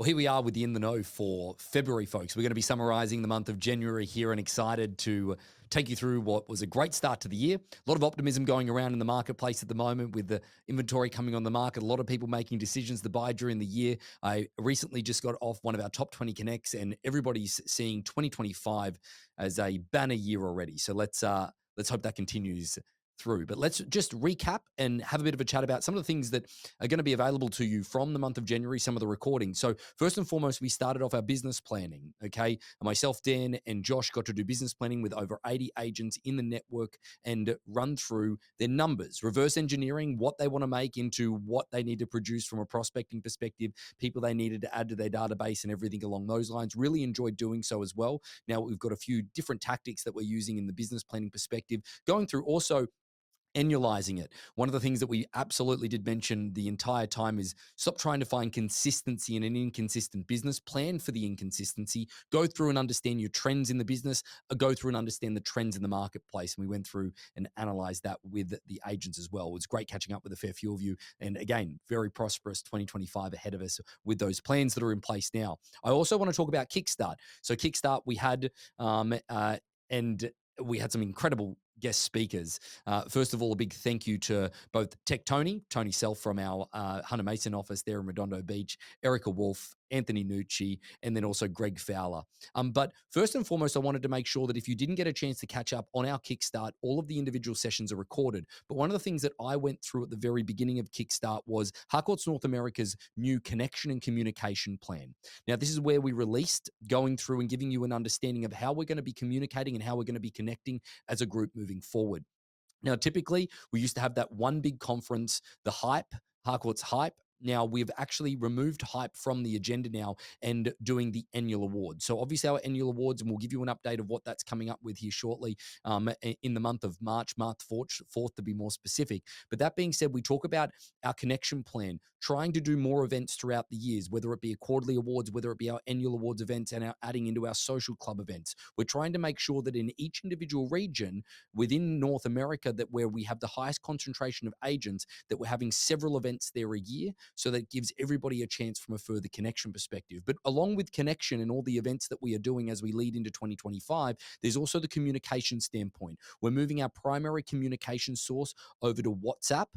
Well, here we are with the In the Know for February, folks. We're going to be summarizing the month of January here and excited to take you through what was a great start to the year. A lot of optimism going around in the marketplace at the moment with the inventory coming on the market. A lot of people making decisions to buy during the year. I recently just got off one of our top 20 connects, and everybody's seeing 2025 as a banner year already. So let's hope that continues through. But let's just recap and have a bit of a chat about some of the things that are going to be available to you from the month of January, some of the recordings. So first and foremost, we started off our business planning, okay? Myself, Dan, and Josh got to do business planning with over 80 agents in the network and run through their numbers, reverse engineering what they want to make into what they need to produce from a prospecting perspective, people they needed to add to their database and everything along those lines. Really enjoyed doing so as well. Now we've got a few different tactics that we're using in the business planning perspective, going through also annualizing it. One of the things that we absolutely did mention the entire time is stop trying to find consistency in an inconsistent business. Plan for the inconsistency. Go through and understand your trends in the business. Go through and understand the trends in the marketplace. And we went through and analyzed that with the agents as well. It was great catching up with a fair few of you. And again, very prosperous 2025 ahead of us with those plans that are in place now. I also want to talk about Kickstart. So Kickstart, and we had some incredible guest speakers. First of all, a big thank you to both Tony Self from our Hunter Mason office there in Redondo Beach, Erica Wolf, Anthony Nucci, and then also Greg Fowler. But first and foremost, I wanted to make sure that if you didn't get a chance to catch up on our Kickstart, all of the individual sessions are recorded. But one of the things that I went through at the very beginning of Kickstart was Harcourts North America's new connection and communication plan. Now, this is where we released going through and giving you an understanding of how we're going to be communicating and how we're going to be connecting as a group moving forward. Now, typically, we used to have that one big conference, the Hype, Harcourts Hype. Now, we've actually removed Hype from the agenda now and doing the annual awards. So, obviously, our annual awards, and we'll give you an update of what that's coming up with here shortly in the month of March 4th to be more specific. But that being said, we talk about our connection plan, trying to do more events throughout the years, whether it be a quarterly awards, whether it be our annual awards events, and our adding into our social club events. We're trying to make sure that in each individual region within North America, that where we have the highest concentration of agents, that we're having several events there a year, so that gives everybody a chance from a further connection perspective. But along with connection and all the events that we are doing as we lead into 2025, there's also the communication standpoint. We're moving our primary communication source over to WhatsApp.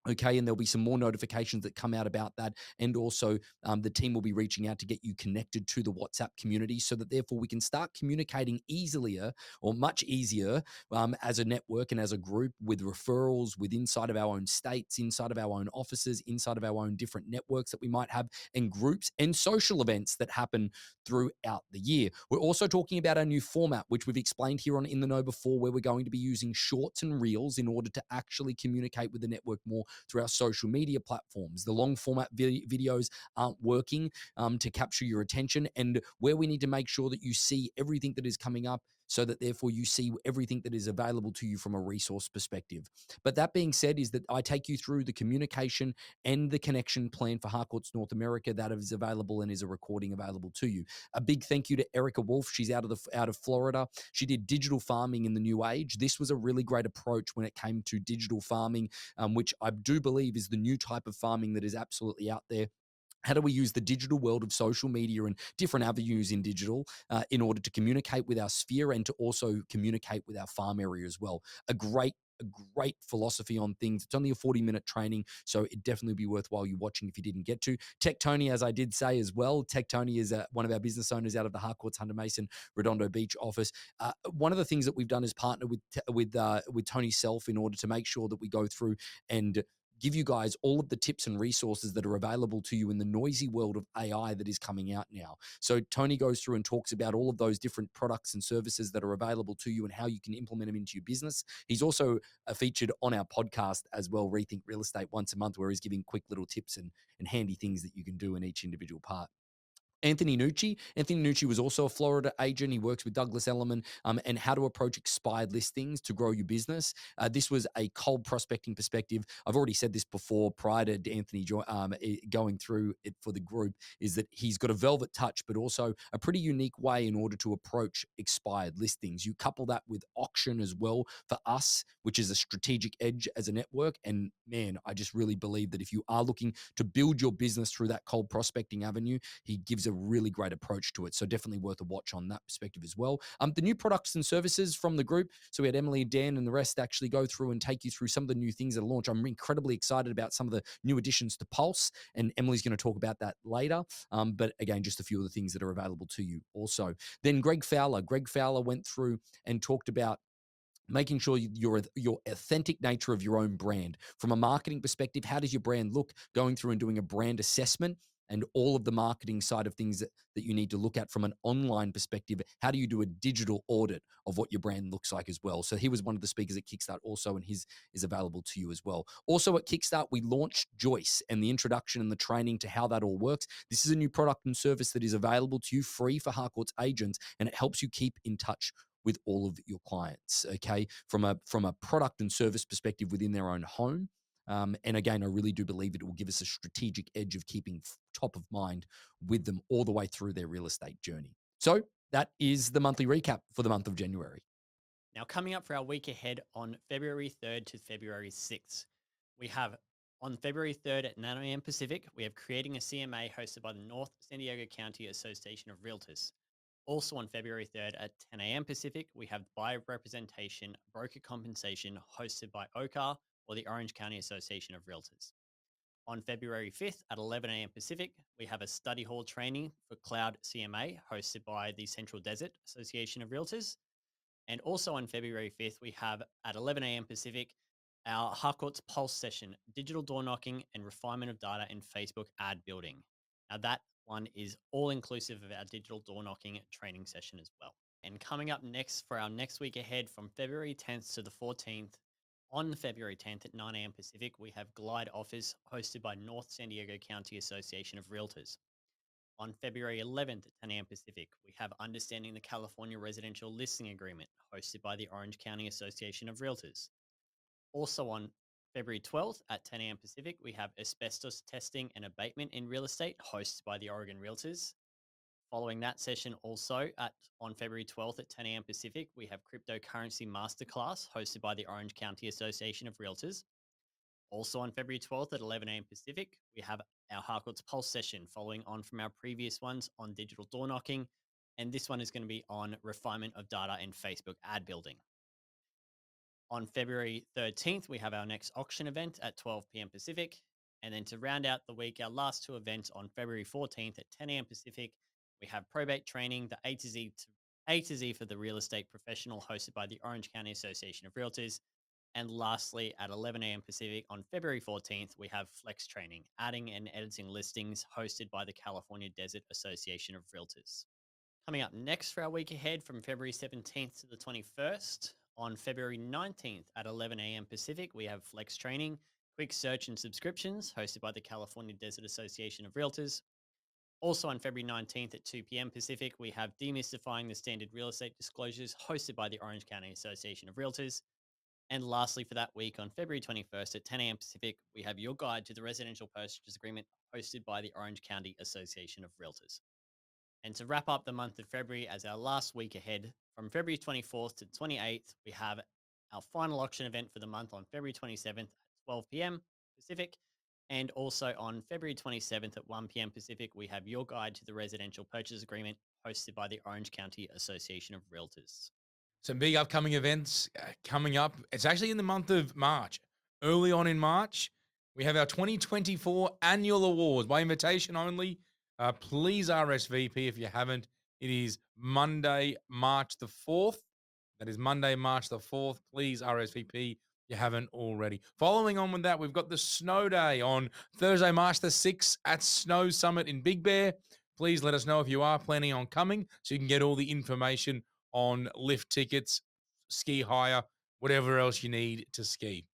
Okay, and there'll be some more notifications that come out about that. And also, the team will be reaching out to get you connected to the WhatsApp community so that therefore we can start communicating easier or much easier as a network and as a group with referrals with inside of our own states, inside of our own offices, inside of our own different networks that we might have, and groups and social events that happen throughout the year. We're also talking about our new format, which we've explained here on In the Know before, where we're going to be using shorts and reels in order to actually communicate with the network more through our social media platforms. The long format videos aren't working to capture your attention, and where we need to make sure that you see everything that is coming up so that therefore you see everything that is available to you from a resource perspective. But that being said, is that I take you through the communication and the connection plan for Harcourts North America that is available and is a recording available to you. A big thank you to Erica Wolf. She's out of Florida. She did digital farming in the new age. This was a really great approach when it came to digital farming, which I do believe is the new type of farming that is absolutely out there. How do we use the digital world of social media and different avenues in digital in order to communicate with our sphere and to also communicate with our farm area as well? A great philosophy on things. It's only a 40-minute training, so it'd definitely be worthwhile you watching if you didn't get to. Tech Tony, as I did say as well, Tech Tony is one of our business owners out of the Harcourts Hunter Mason Redondo Beach office. One of the things that we've done is partner with Tony Self in order to make sure that we go through and give you guys all of the tips and resources that are available to you in the noisy world of AI that is coming out now. So Tony goes through and talks about all of those different products and services that are available to you and how you can implement them into your business. He's also featured on our podcast as well, Rethink Real Estate, once a month, where he's giving quick little tips and handy things that you can do in each individual part. Anthony Nucci. Anthony Nucci was also a Florida agent. He works with Douglas Elliman and how to approach expired listings to grow your business. This was a cold prospecting perspective. I've already said this before prior to Anthony going through it for the group, is that he's got a velvet touch, but also a pretty unique way in order to approach expired listings. You couple that with auction as well for us, which is a strategic edge as a network. And man, I just really believe that if you are looking to build your business through that cold prospecting avenue, he gives a really great approach to it. So definitely worth a watch on that perspective as well. The new products and services from the group. So we had Emily, Dan, and the rest actually go through and take you through some of the new things that are launched. I'm incredibly excited about some of the new additions to Pulse, and Emily's going to talk about that later. But again, just a few of the things that are available to you also. Then Greg Fowler went through and talked about making sure your authentic nature of your own brand. From a marketing perspective, how does your brand look? Going through and doing a brand assessment and all of the marketing side of things that you need to look at from an online perspective. How do you do a digital audit of what your brand looks like as well? So he was one of the speakers at Kickstart also, and his is available to you as well. Also at Kickstart, we launched Joyce and the introduction and the training to how that all works. This is a new product and service that is available to you free for Harcourts agents, and it helps you keep in touch with all of your clients, okay, from a product and service perspective within their own home. And again, I really do believe it will give us a strategic edge of keeping top of mind with them all the way through their real estate journey. So that is the monthly recap for the month of January. Now, coming up for our week ahead on February 3rd to February 6th, we have on February 3rd at 9 a.m. Pacific, we have Creating a CMA hosted by the North San Diego County Association of Realtors. Also on February 3rd at 10 a.m. Pacific, we have Buyer Representation Broker Compensation hosted by OCAR or the Orange County Association of Realtors. On February 5th at 11 a.m. Pacific, we have a study hall training for Cloud CMA hosted by the Central Desert Association of Realtors. And also on February 5th, we have at 11 a.m. Pacific, our Harcourts Pulse session, digital door knocking and refinement of data in Facebook ad building. Now that one is all inclusive of our digital door knocking training session as well. And coming up next for our next week ahead from February 10th to the 14th, on February 10th at 9 a.m. Pacific, we have Glide Office hosted by North San Diego County Association of Realtors. On February 11th at 10 a.m. Pacific, we have Understanding the California Residential Listing Agreement, hosted by the Orange County Association of Realtors. Also on February 12th at 10 a.m. Pacific, we have Asbestos Testing and Abatement in Real Estate, hosted by the Oregon Realtors. Following that session also on February 12th at 10 a.m. Pacific, we have Cryptocurrency Masterclass, hosted by the Orange County Association of Realtors. Also on February 12th at 11 a.m. Pacific, we have our Harcourts Pulse session following on from our previous ones on digital door knocking. And this one is going to be on refinement of data in Facebook ad building. On February 13th, we have our next auction event at 12 p.m. Pacific. And then to round out the week, our last two events on February 14th at 10 a.m. Pacific, we have probate training, the A to Z for the real estate professional, hosted by the Orange County Association of Realtors. And lastly, at 11 a.m. Pacific on February 14th, we have Flex Training, Adding and Editing Listings, hosted by the California Desert Association of Realtors. Coming up next for our week ahead from February 17th to the 21st, on February 19th at 11 a.m. Pacific, we have Flex Training, Quick Search and Subscriptions, hosted by the California Desert Association of Realtors. Also on February 19th at 2 p.m. Pacific, we have Demystifying the Standard Real Estate Disclosures, hosted by the Orange County Association of Realtors. And lastly, for that week on February 21st at 10 a.m. Pacific, we have Your Guide to the Residential Purchase Agreement, hosted by the Orange County Association of Realtors. And to wrap up the month of February as our last week ahead, from February 24th to 28th, we have our final auction event for the month on February 27th at 12 p.m. Pacific. And also on February 27th at 1 p.m. Pacific, we have Your Guide to the Residential Purchase Agreement, hosted by the Orange County Association of Realtors. Some big upcoming events coming up. It's actually in the month of March. Early on in March, we have our 2024 annual awards by invitation only. Please RSVP if you haven't. It is Monday, March the 4th. That is Monday, March the 4th. Please RSVP if you haven't already. Following on with that, we've got the Snow Day on Thursday, March the 6th at Snow Summit in Big Bear. Please let us know if you are planning on coming so you can get all the information on lift tickets, ski hire, whatever else you need to ski.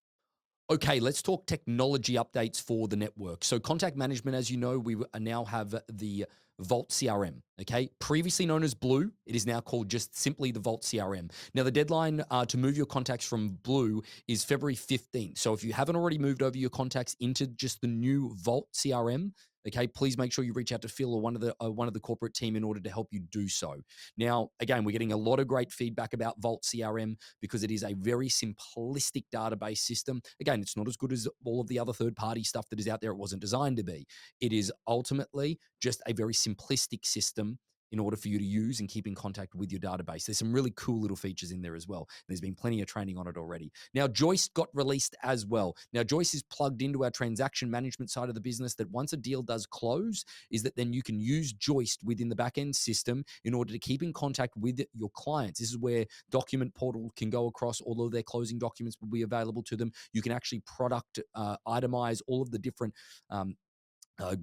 Okay, let's talk technology updates for the network. So contact management, as you know, we now have the Vault CRM. Okay, previously known as Blue, it is now called just simply the Vault CRM. Now, the deadline to move your contacts from Blue is February 15th. So if you haven't already moved over your contacts into just the new Vault CRM, okay, please make sure you reach out to Phil or one of the corporate team in order to help you do so. Now, again, we're getting a lot of great feedback about Vault CRM because it is a very simplistic database system. Again, it's not as good as all of the other third-party stuff that is out there. It wasn't designed to be. It is ultimately just a very simplistic system in order for you to use and keep in contact with your database. There's some really cool little features in there as well. There's been plenty of training on it already. Now, Joist got released as well. Now, Joist is plugged into our transaction management side of the business that once a deal does close, is that then you can use Joist within the back-end system in order to keep in contact with your clients. This is where document portal can go across. All of their closing documents will be available to them. You can actually product itemize all of the different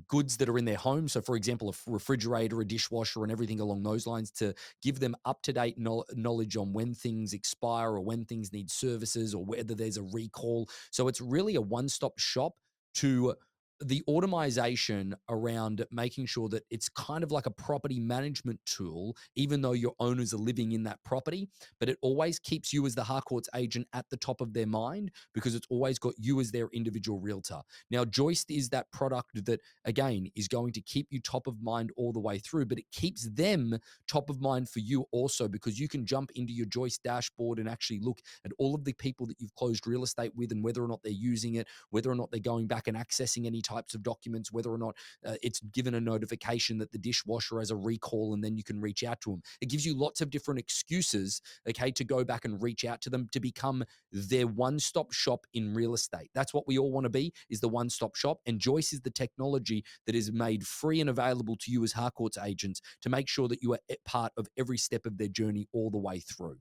goods that are in their home. So, for example, a refrigerator, a dishwasher, and everything along those lines to give them up to date knowledge on when things expire or when things need services or whether there's a recall. So, it's really a one stop shop to the automation around making sure that it's kind of like a property management tool, even though your owners are living in that property, but it always keeps you as the Harcourts agent at the top of their mind because it's always got you as their individual realtor. Now, Joist is that product that, again, is going to keep you top of mind all the way through, but it keeps them top of mind for you also because you can jump into your Joist dashboard and actually look at all of the people that you've closed real estate with and whether or not they're using it, whether or not they're going back and accessing any types of documents, whether or not it's given a notification that the dishwasher has a recall, and then you can reach out to them. It gives you lots of different excuses, okay, to go back and reach out to them to become their one-stop shop in real estate. That's what we all want to be, is the one-stop shop. And Joyce is the technology that is made free and available to you as Harcourts agents to make sure that you are part of every step of their journey all the way through.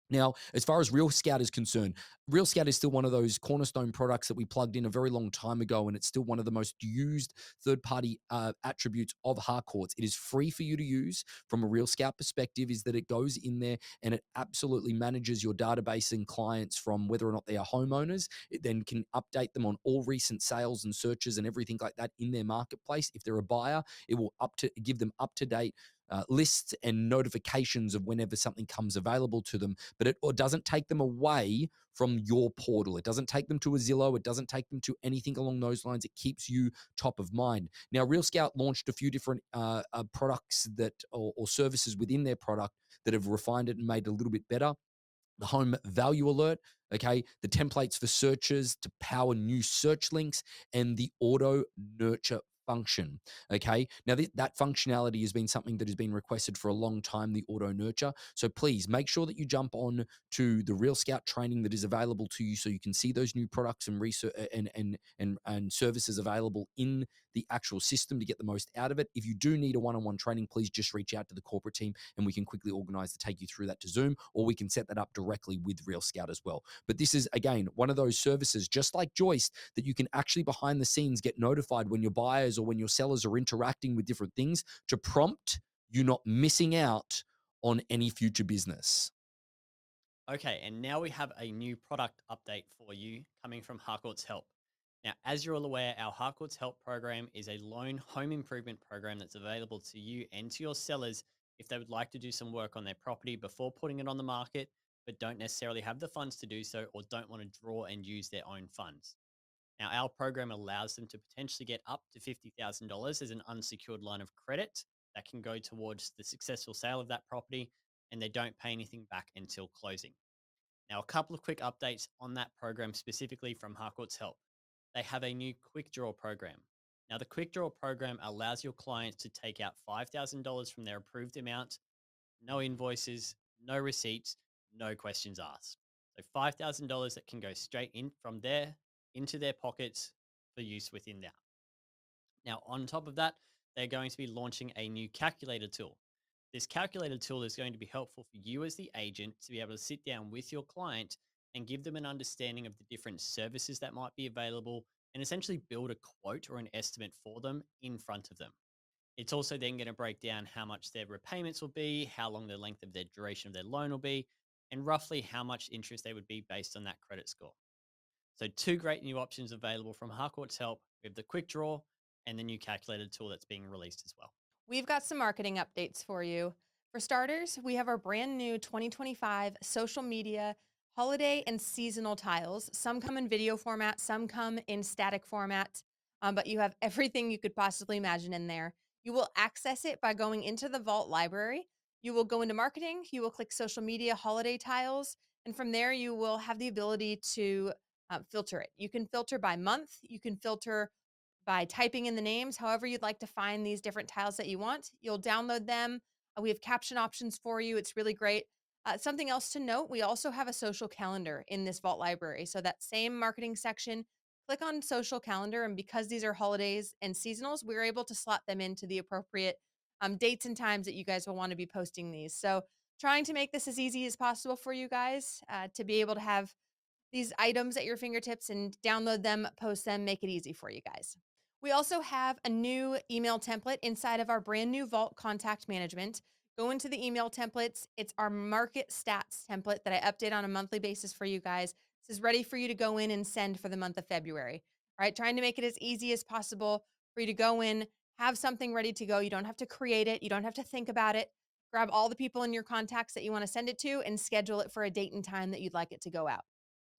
Now, as far as Real Scout is concerned, Real Scout is still one of those cornerstone products that we plugged in a very long time ago, and it's still one of the most used third-party attributes of Harcourts. It is free for you to use from a Real Scout perspective, is that it goes in there and it absolutely manages your database and clients from whether or not they are homeowners. It then can update them on all recent sales and searches and everything like that in their marketplace. If they're a buyer, it will give them up-to-date lists and notifications of whenever something comes available to them, but it doesn't take them away from your portal. It doesn't take them to a Zillow. It doesn't take them to anything along those lines. It keeps you top of mind. Now, Real Scout launched a few different products that or services within their product that have refined it and made it a little bit better. The home value alert, okay, the templates for searches to power new search links, and the auto nurture function. Okay, now that functionality has been something that has been requested for a long time, the auto nurture. So please make sure that you jump on to the Real Scout training that is available to you so you can see those new products and research and services available in the actual system to get the most out of it. If you do need a one-on-one training, please just reach out to the corporate team and we can quickly organize to take you through that to Zoom, or we can set that up directly with Real Scout as well. But this is, again, one of those services, just like Joyce, that you can actually behind the scenes get notified when your buyers or when your sellers are interacting with different things to prompt you not missing out on any future business. Okay, and now we have a new product update for you coming from Harcourts Help. Now, as you're all aware, our Harcourts Help program is a loan home improvement program that's available to you and to your sellers if they would like to do some work on their property before putting it on the market, but don't necessarily have the funds to do so or don't want to draw and use their own funds. Now, our program allows them to potentially get up to $50,000 as an unsecured line of credit that can go towards the successful sale of that property, and they don't pay anything back until closing. Now, a couple of quick updates on that program specifically from Harcourts Help. They have a new quick draw program. Now, the quick draw program allows your clients to take out $5,000 from their approved amount, no invoices, no receipts, no questions asked. So $5,000 that can go straight in from there into their pockets for use within that. Now, on top of that, they're going to be launching a new calculator tool. This calculator tool is going to be helpful for you as the agent to be able to sit down with your client and give them an understanding of the different services that might be available and essentially build a quote or an estimate for them in front of them. It's also then going to break down how much their repayments will be, how long the length of their duration of their loan will be, and roughly how much interest they would be based on that credit score. So, two great new options available from Harcourts Help with the quick draw and the new calculated tool that's being released as well. We've got some marketing updates for you. For starters, we have our brand new 2025 social media holiday and seasonal tiles. Some come in video format, some come in static format, but you have everything you could possibly imagine in there. You will access it by going into the Vault library. You will go into marketing, you will click social media holiday tiles, and from there you will have the ability to filter it. You can filter by month, you can filter by typing in the names, however you'd like to find these different tiles that you want. You'll download them. We have caption options for you. It's really great. Something else to note, we also have a social calendar in this Vault library. So that same marketing section, click on social calendar. And because these are holidays and seasonals, we're able to slot them into the appropriate dates and times that you guys will want to be posting these. So trying to make this as easy as possible for you guys to be able to have these items at your fingertips and download them, post them, make it easy for you guys. We also have a new email template inside of our brand new Vault contact management. Go into the email templates. It's our market stats template that I update on a monthly basis for you guys. This is ready for you to go in and send for the month of February. All right, trying to make it as easy as possible for you to go in, have something ready to go. You don't have to create it, you don't have to think about it. Grab all the people in your contacts that you want to send it to and schedule it for a date and time that you'd like it to go out.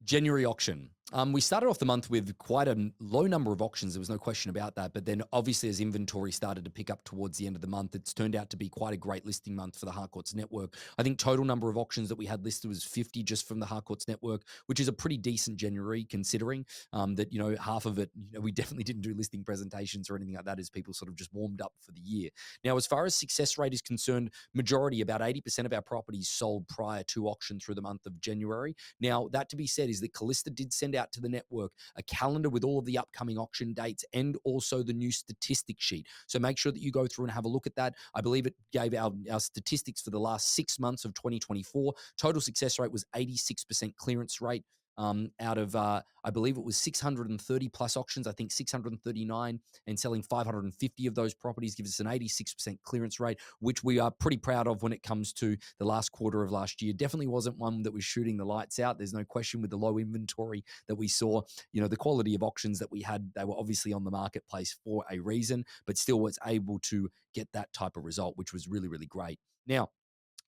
January auction. We started off the month with quite a low number of auctions. There was no question about that. But then obviously as inventory started to pick up towards the end of the month, it's turned out to be quite a great listing month for the Harcourts network. I think total number of auctions that we had listed was 50 just from the Harcourts network, which is a pretty decent January considering that, half of it, we definitely didn't do listing presentations or anything like that as people sort of just warmed up for the year. Now, as far as success rate is concerned, majority, about 80% of our properties sold prior to auction through the month of January. Now, that to be said is that Callista did send out to the network a calendar with all of the upcoming auction dates and also the new statistic sheet. So make sure that you go through and have a look at that. I believe it gave our statistics for the last 6 months of 2024. Total success rate was 86% clearance rate. Out of, I believe it was 630 plus auctions, I think 639, and selling 550 of those properties gives us an 86% clearance rate, which we are pretty proud of when it comes to the last quarter of last year. Definitely wasn't one that was shooting the lights out. There's no question with the low inventory that we saw. The quality of auctions that we had, they were obviously on the marketplace for a reason, but still was able to get that type of result, which was really, really great. Now,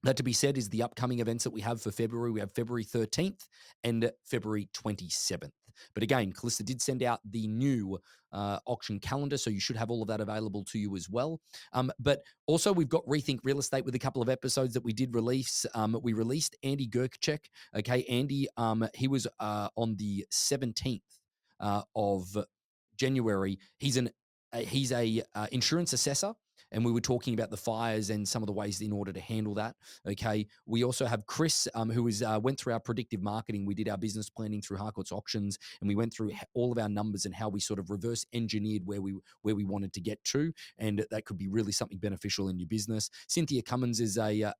that to be said is the upcoming events that we have for February. We have February 13th and February 27th. But again, Callista did send out the new auction calendar, so you should have all of that available to you as well. But also, we've got Rethink Real Estate with a couple of episodes that we did release. We released Andy Gerkchek. Okay, Andy, he was on the 17th of January. He's a insurance assessor, and we were talking about the fires and some of the ways in order to handle that. Okay, we also have Chris, who went through our predictive marketing. We did our business planning through Harcourts Auctions, and we went through all of our numbers and how we sort of reverse engineered where we wanted to get to, and that could be really something beneficial in your business. Cynthia Cummins is an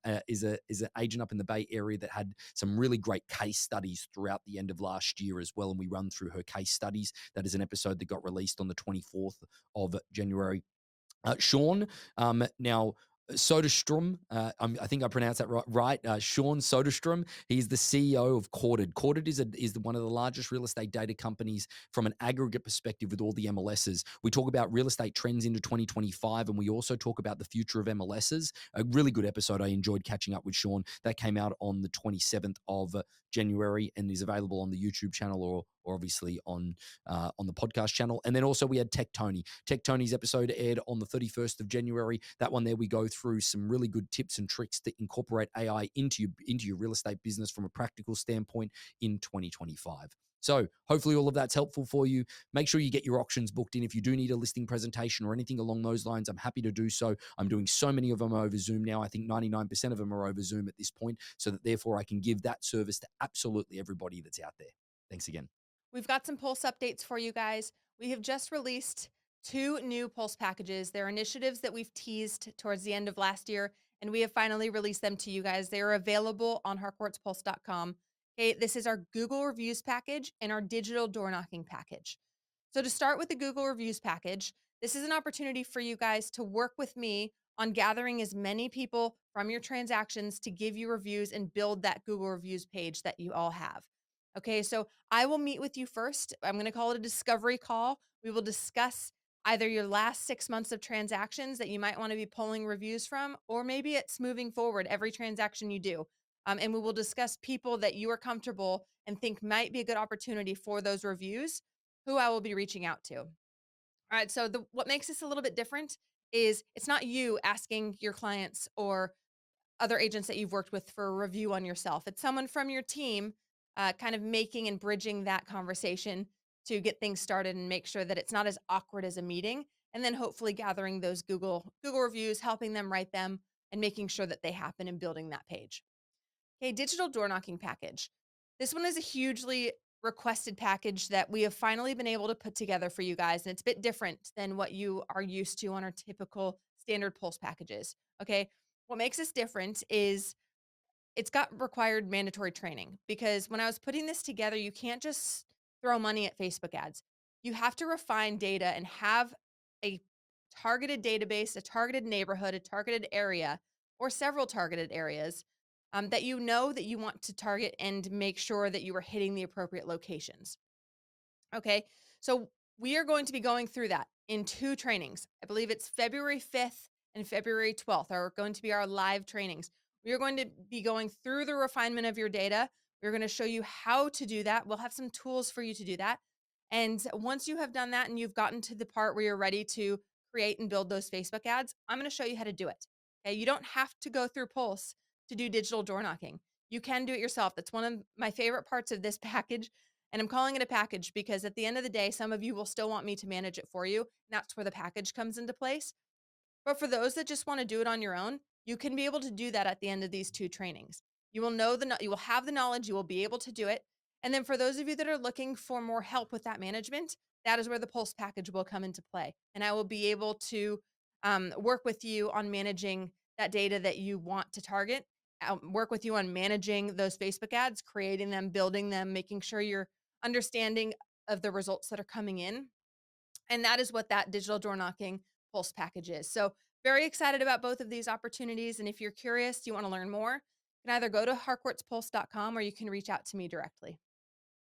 agent up in the Bay Area that had some really great case studies throughout the end of last year as well, and we run through her case studies. That is an episode that got released on the 24th of January. Sean, now Soderstrom, I think I pronounced that right. Sean Soderstrom, he's the CEO of Courted. Courted is one of the largest real estate data companies from an aggregate perspective with all the MLSs. We talk about real estate trends into 2025, and we also talk about the future of MLSs. A really good episode. I enjoyed catching up with Sean. That came out on the 27th of January and is available on the YouTube channel or obviously on the podcast channel. And then also we had Tech Tony. Tech Tony's episode aired on the 31st of January. That one there, we go through some really good tips and tricks to incorporate AI into your real estate business from a practical standpoint in 2025. So hopefully all of that's helpful for you. Make sure you get your auctions booked in. If you do need a listing presentation or anything along those lines, I'm happy to do so. I'm doing so many of them over Zoom now. I think 99% of them are over Zoom at this point, so that therefore I can give that service to absolutely everybody that's out there. Thanks again. We've got some Pulse updates for you guys. We have just released 2 new Pulse packages. They're initiatives that we've teased towards the end of last year, and we have finally released them to you guys. They are available on harcourtspulse.com. Okay, this is our Google Reviews package and our digital door knocking package. So to start with the Google Reviews package, this is an opportunity for you guys to work with me on gathering as many people from your transactions to give you reviews and build that Google Reviews page that you all have. Okay, so I will meet with you first. I'm going to call it a discovery call. We will discuss either your last 6 months of transactions that you might want to be pulling reviews from, or maybe it's moving forward every transaction you do. And we will discuss people that you are comfortable and think might be a good opportunity for those reviews, who I will be reaching out to. All right. So what makes this a little bit different is it's not you asking your clients or other agents that you've worked with for a review on yourself. It's someone from your team, kind of making and bridging that conversation to get things started and make sure that it's not as awkward as a meeting. And then hopefully gathering those Google reviews, helping them write them, and making sure that they happen and building that page. Okay, digital door knocking package. This one is a hugely requested package that we have finally been able to put together for you guys. And it's a bit different than what you are used to on our typical standard Pulse packages. Okay. What makes this different is it's got required mandatory training, because when I was putting this together, you can't just throw money at Facebook ads. You have to refine data and have a targeted database, a targeted neighborhood, a targeted area, or several targeted areas, that you know that you want to target and make sure that you are hitting the appropriate locations. Okay. So we are going to be going through that in 2 trainings. I believe it's February 5th and February 12th are going to be our live trainings. We are going to be going through the refinement of your data. We're going to show you how to do that. We'll have some tools for you to do that. And once you have done that and you've gotten to the part where you're ready to create and build those Facebook ads, I'm going to show you how to do it. Okay. You don't have to go through Pulse to do digital door knocking. You can do it yourself. That's one of my favorite parts of this package. And I'm calling it a package because at the end of the day, some of you will still want me to manage it for you. And that's where the package comes into place. But for those that just want to do it on your own, you can be able to do that at the end of these 2 trainings. You will you will have the knowledge, you will be able to do it. And then for those of you that are looking for more help with that management, that is where the Pulse package will come into play. And I will be able to work with you on managing that data that you want to target. I'll work with you on managing those Facebook ads, creating them, building them, making sure you're understanding of the results that are coming in. And that is what that digital door knocking Pulse package is. So very excited about both of these opportunities. And if you're curious, you want to learn more, you can either go to harcourtspulse.com or you can reach out to me directly.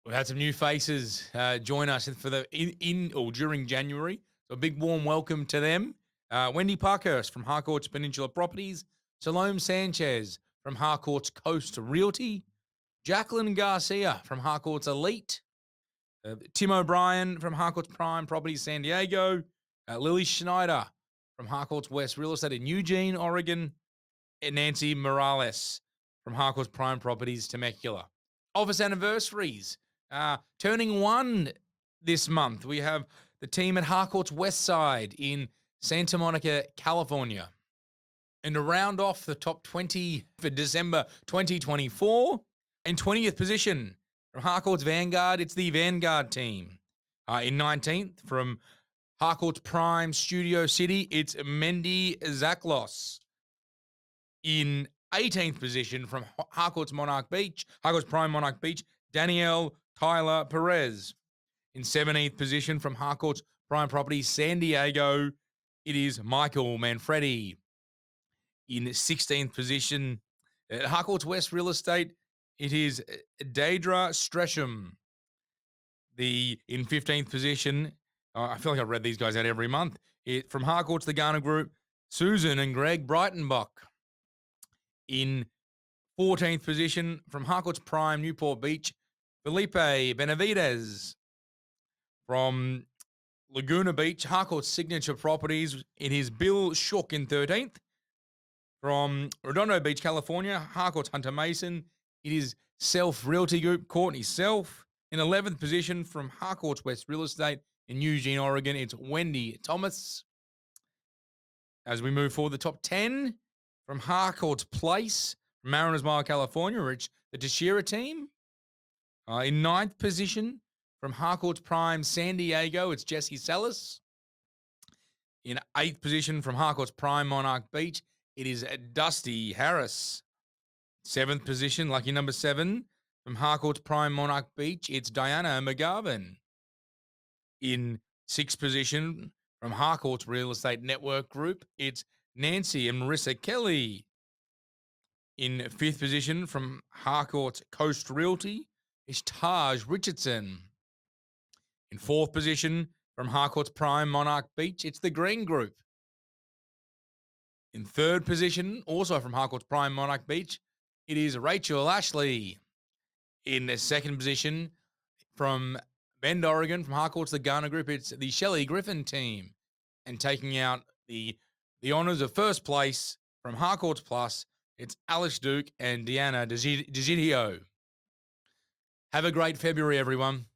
We've had some new faces join us for the in or during January. So a big warm welcome to them. Wendy Parkhurst from Harcourts Peninsula Properties, Salome Sanchez from Harcourts Coast Realty, Jacqueline Garcia from Harcourts Elite, Tim O'Brien from Harcourts Prime Properties San Diego, Lily Schneider from Harcourts West Real Estate in Eugene, Oregon, and Nancy Morales from Harcourts Prime Properties Temecula. Office anniversaries. Turning 1 this month, we have the team at Harcourts West Side in Santa Monica, California. And to round off the top 20 for December 2024, in 20th position from Harcourts Vanguard, it's the Vanguard team. In 19th from Harcourts Prime Studio City, it's Mendy Zaklos. In 18th position from Harcourts Prime Monarch Beach, Danielle Tyler Perez. In 17th position from Harcourts Prime Properties San Diego, it is Michael Manfredi. In 16th position at Harcourts West Real Estate, it is Daedra Stresham. In 15th position, I feel like I've read these guys out every month. From Harcourts The Garner Group, Susan and Greg Breitenbach. In 14th position from Harcourts Prime Newport Beach, Felipe Benavides. From Laguna Beach, Harcourts Signature Properties, it is Bill Shook in 13th. From Redondo Beach, California, Harcourts Hunter Mason, it is Self Realty Group, Courtney Self. In 11th position from Harcourts West Real Estate in Eugene, Oregon, it's Wendy Thomas. As we move forward, the top 10 from Harcourts Place, Mariners Mile, California, it's the Tashira team. In 9th position from Harcourts Prime San Diego, it's Jesse Salas. In 8th position from Harcourts Prime Monarch Beach, it is Dusty Harris. 7th position, lucky number 7, from Harcourts Prime Monarch Beach, it's Diana McGarvin. In 6th position from Harcourts Real Estate Network Group, it's Nancy and Marissa Kelly. In 5th position from Harcourts Coast Realty, it's Taj Richardson. In 4th position from Harcourts Prime Monarch Beach, it's the green group. In third position, also from Harcourts Prime Monarch Beach, it is Rachel Ashley. In the second position, from Bend, Oregon, from Harcourts the Garner Group, it's the Shelley Griffin team. And taking out the honours of first place from Harcourts Plus, it's Alice Duke and Deanna DeGidio. Have a great February, everyone.